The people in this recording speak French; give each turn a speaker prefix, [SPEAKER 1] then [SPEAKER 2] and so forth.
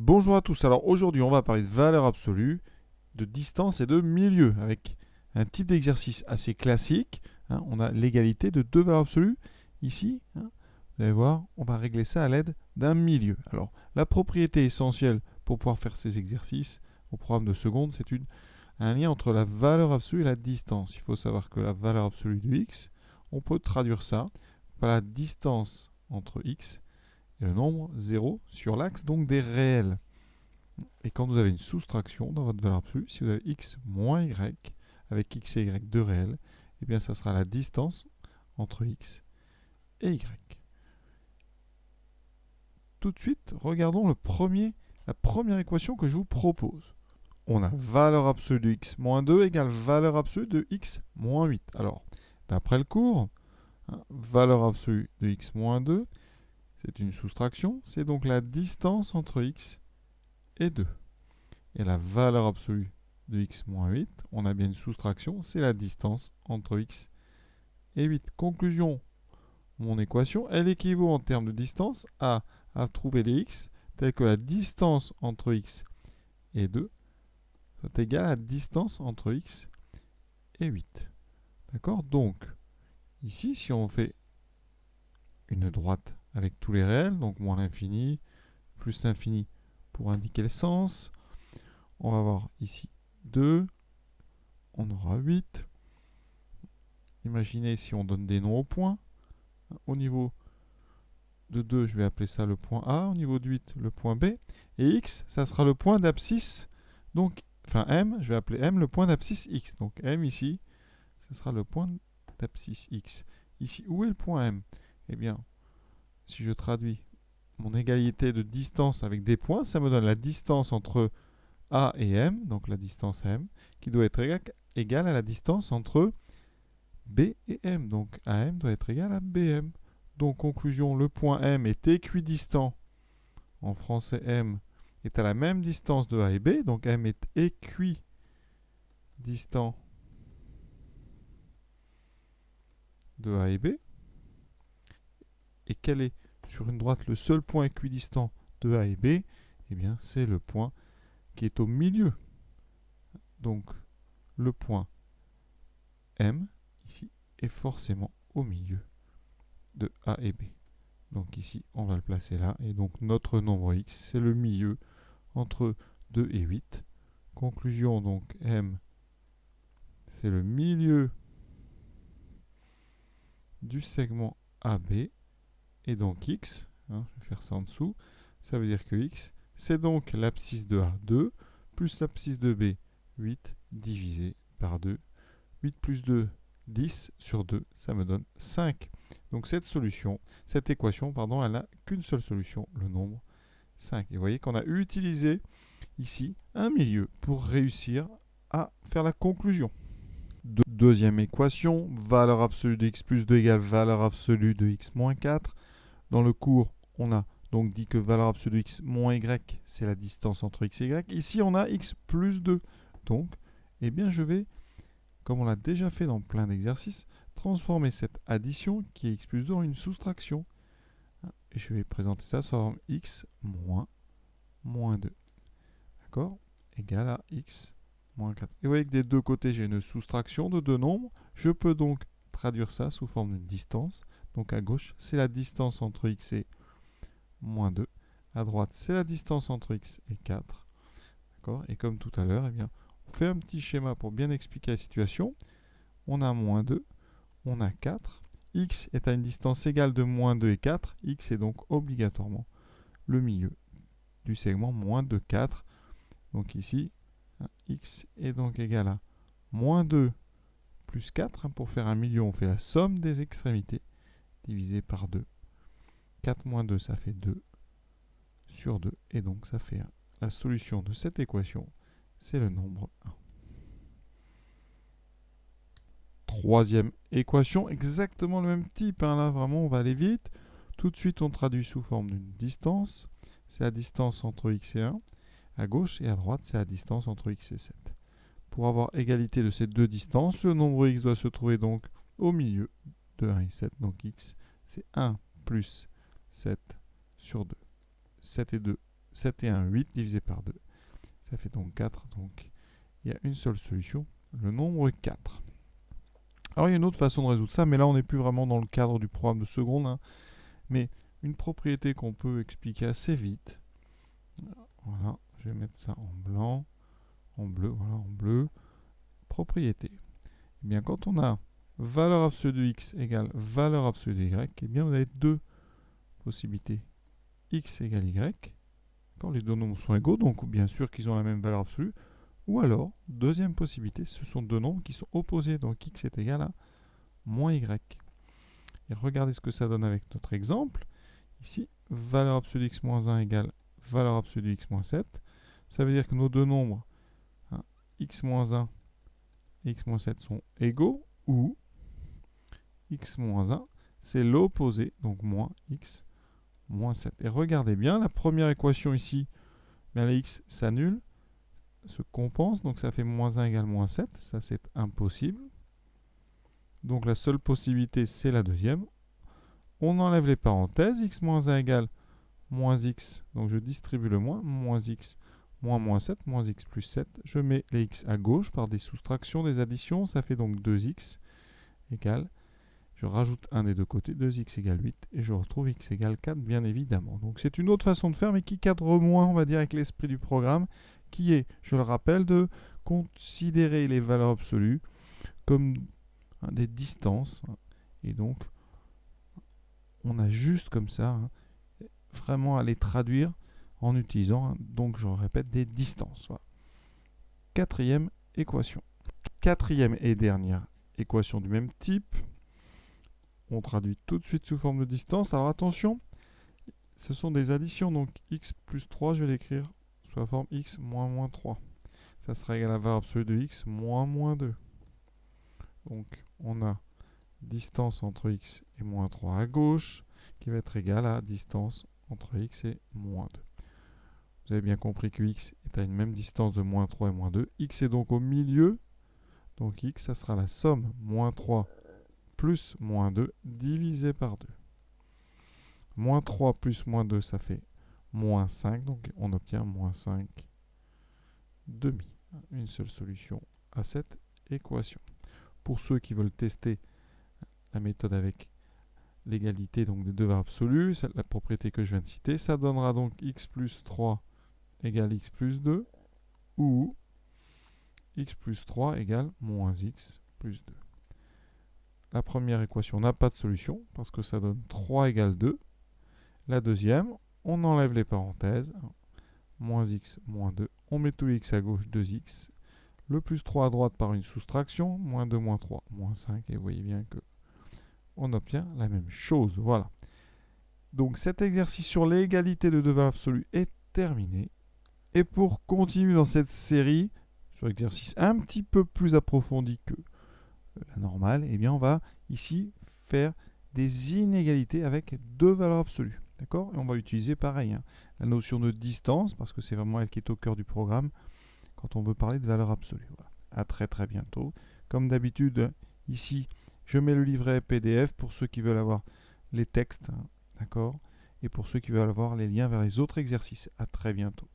[SPEAKER 1] Bonjour à tous, alors aujourd'hui on va parler de valeur absolue, de distance et de milieu, avec un type d'exercice assez classique. On a l'égalité de deux valeurs absolues ici. Vous allez voir, on va régler ça à l'aide d'un milieu. Alors la propriété essentielle pour pouvoir faire ces exercices au programme de seconde, c'est un lien entre la valeur absolue et la distance. Il faut savoir que la valeur absolue de x, on peut traduire ça par la distance entre x et le nombre 0 sur l'axe donc des réels. Et quand vous avez une soustraction dans votre valeur absolue, si vous avez x moins y, avec x et y deux réels, eh bien ça sera la distance entre x et y. Tout de suite, regardons la première équation que je vous propose. On a valeur absolue de x moins 2 égale valeur absolue de x moins 8. Alors, d'après le cours, valeur absolue de x moins 2, c'est une soustraction, c'est donc la distance entre x et 2. Et la valeur absolue de x moins 8, on a bien une soustraction, c'est la distance entre x et 8. Conclusion, mon équation, elle équivaut en termes de distance à trouver les x, tels que la distance entre x et 2 soit égale à la distance entre x et 8. D'accord? Donc, ici, si on fait une droite avec tous les réels, donc moins l'infini, plus l'infini pour indiquer le sens, on va voir ici 2, on aura 8. Imaginez si on donne des noms aux points. Au niveau de 2, je vais appeler ça le point A. Au niveau de 8, le point B. Et X, ça sera le point d'abscisse. Donc, enfin M, je vais appeler M le point d'abscisse X. Donc M ici, ce sera le point d'abscisse X. Ici, où est le point M? Eh bien, si je traduis mon égalité de distance avec des points, ça me donne la distance entre A et M, donc la distance M, qui doit être égale à la distance entre B et M. Donc AM doit être égal à BM. Donc conclusion, le point M est équidistant. En français, M est à la même distance de A et B. Donc M est équidistant de A et B. Et quel est sur une droite le seul point équidistant de A et B? Eh bien, c'est le point qui est au milieu. Donc le point M, ici, est forcément au milieu de A et B. Donc ici, on va le placer là. Et donc notre nombre x, c'est le milieu entre 2 et 8. Conclusion, donc M, c'est le milieu du segment AB. Et donc x, je vais faire ça en dessous, ça veut dire que x, c'est donc l'abscisse de A, 2, plus l'abscisse de B, 8, divisé par 2. 8 plus 2, 10 sur 2, ça me donne 5. Donc cette équation, elle n'a qu'une seule solution, le nombre 5. Et vous voyez qu'on a utilisé ici un milieu pour réussir à faire la conclusion. Deuxième équation, valeur absolue de x plus 2 égale valeur absolue de x moins 4. Dans le cours, on a donc dit que valeur absolue de x moins y, c'est la distance entre x et y. Ici, on a x plus 2. Donc, eh bien, je vais, comme on l'a déjà fait dans plein d'exercices, transformer cette addition, qui est x plus 2, en une soustraction. Et je vais présenter ça sous forme x moins 2. D'accord? Égal à x moins 4. Et vous voyez que des deux côtés, j'ai une soustraction de deux nombres. Je peux donc traduire ça sous forme d'une distance. Donc à gauche, c'est la distance entre x et moins 2. À droite, c'est la distance entre x et 4. D'accord? Et comme tout à l'heure, eh bien, on fait un petit schéma pour bien expliquer la situation. On a moins 2, on a 4. X est à une distance égale de moins 2 et 4. X est donc obligatoirement le milieu du segment moins 2, 4. Donc ici, x est donc égal à moins 2 plus 4. Pour faire un milieu, on fait la somme des extrémités divisé par 2. 4 moins 2, ça fait 2 sur 2. Et donc, ça fait 1. La solution de cette équation, c'est le nombre 1. Troisième équation, exactement le même type. Là, vraiment, on va aller vite. Tout de suite, on traduit sous forme d'une distance. C'est la distance entre x et 1 à gauche, et à droite, c'est la distance entre x et 7. Pour avoir égalité de ces deux distances, le nombre x doit se trouver donc au milieu de 1 et 7. Donc x, c'est 1 plus 7 sur 2. 7 et 2, 7 et 1, 8 divisé par 2. Ça fait donc 4. Donc il y a une seule solution, le nombre 4. Alors il y a une autre façon de résoudre ça, mais là on n'est plus vraiment dans le cadre du programme de seconde. Hein, mais une propriété qu'on peut expliquer assez vite. Voilà, je vais mettre ça en blanc, en bleu, voilà, en bleu. Propriété. Eh bien, quand on a valeur absolue de x égale valeur absolue de y, eh bien, vous avez deux possibilités. X égale y, quand les deux nombres sont égaux, donc bien sûr qu'ils ont la même valeur absolue, ou alors, deuxième possibilité, ce sont deux nombres qui sont opposés, donc x est égal à moins y. Et regardez ce que ça donne avec notre exemple. Ici, valeur absolue de x moins 1 égale valeur absolue de x moins 7. Ça veut dire que nos deux nombres, hein, x moins 1 et x moins 7 sont égaux, ou x moins 1, c'est l'opposé, donc moins x moins 7. Et regardez bien, la première équation ici, bien la x s'annule, se compense, donc ça fait moins 1 égale moins 7, ça c'est impossible. Donc la seule possibilité, c'est la deuxième. On enlève les parenthèses, x moins 1 égale moins x, donc je distribue le moins x moins 7, moins x plus 7. Je mets les x à gauche par des soustractions, des additions, ça fait donc 2x égale, je rajoute un des deux côtés, 2x égale 8, et je retrouve x égale 4, bien évidemment. Donc c'est une autre façon de faire, mais qui cadre moins, on va dire, avec l'esprit du programme, qui est, je le rappelle, de considérer les valeurs absolues comme des distances, et donc on a juste comme ça, vraiment à les traduire en utilisant, donc je répète, des distances. Voilà. Quatrième équation. Quatrième et dernière équation du même type. On traduit tout de suite sous forme de distance. Alors attention, ce sont des additions, donc x plus 3, je vais l'écrire sous la forme x moins 3. Ça sera égal à la valeur absolue de x moins 2. Donc on a distance entre x et moins 3 à gauche, qui va être égale à distance entre x et moins 2. Vous avez bien compris que x est à une même distance de moins 3 et moins 2. X est donc au milieu. Donc x, ça sera la somme moins 3 plus moins 2 divisé par 2. Moins 3 plus moins 2, ça fait moins 5. Donc on obtient moins 5 demi. Une seule solution à cette équation. Pour ceux qui veulent tester la méthode avec l'égalité donc des deux valeurs absolues, la propriété que je viens de citer, ça donnera donc x plus 3 égale x plus 2, ou x plus 3 égale moins x plus 2. La première équation n'a pas de solution, parce que ça donne 3 égale 2. La deuxième, on enlève les parenthèses, moins x moins 2, on met tout x à gauche, 2x, le plus 3 à droite par une soustraction, moins 2 moins 3, moins 5, et vous voyez bien que on obtient la même chose. Voilà. Donc cet exercice sur l'égalité de deux valeurs absolues est terminé. Et pour continuer dans cette série, sur l'exercice un petit peu plus approfondi que la normale, eh bien on va ici faire des inégalités avec deux valeurs absolues. D'accord? Et on va utiliser pareil, hein, la notion de distance, parce que c'est vraiment elle qui est au cœur du programme, quand on veut parler de valeurs absolues. Voilà. À très bientôt. Comme d'habitude, ici, je mets le livret PDF pour ceux qui veulent avoir les textes, hein, d'accord? Et pour ceux qui veulent avoir les liens vers les autres exercices. À très bientôt.